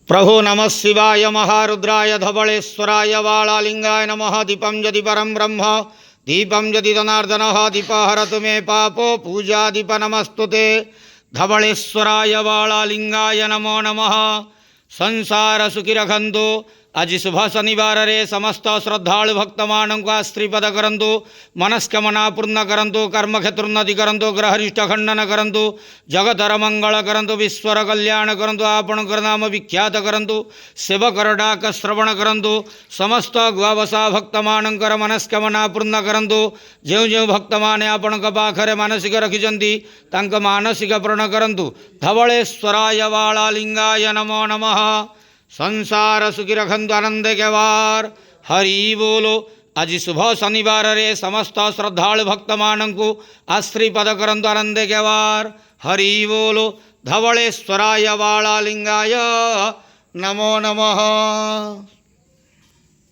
प्रभो नमः शिवाय महारुद्राय धवलेश्वराय वालालिंगाय नमः। दीपं यदि परं ब्रह्म दीपं यदि जनार्दनः दीपहरतु मे पापो पूजा दीप नमस्तुते। धवलेश्वराय वालालिंगाय नमो नमः। संसार सुखी रखंतु। आज शुभ शनिवार रे समस्त श्रद्धालु भक्त मानक श्रीपद करंतु। मनस्कामना पूर्ण करंतु। कर्मक्षेत्रोन्नति करंतु। ग्रहरिष्ट खंडन करंतु। जगतर मंगल करंतु। विश्वर कल्याण करंतु। आपणकर नाम विख्यात करंतु। सेवकर डाक श्रवण करंतु। समस्त गुआवसा भक्त मानकर मनस्कामना पूर्ण करंतु। जो जो भक्त माने आपणक पाखरे मानसिक रखिजंती तांक मानसिक पूर्ण करंतु। धवलेश्वराय वालालिंगाय नमो नमः। संसार सुखी रखंतु आनंद के वार। हरि बोलो। आज शुभ शनिवार रे समस्त श्रद्धालु भक्त मानकु आश्रीपद करंतु आनंद के वार। हरि बोलो। धवलेश्वराय वालालिंगाय नमो नमः।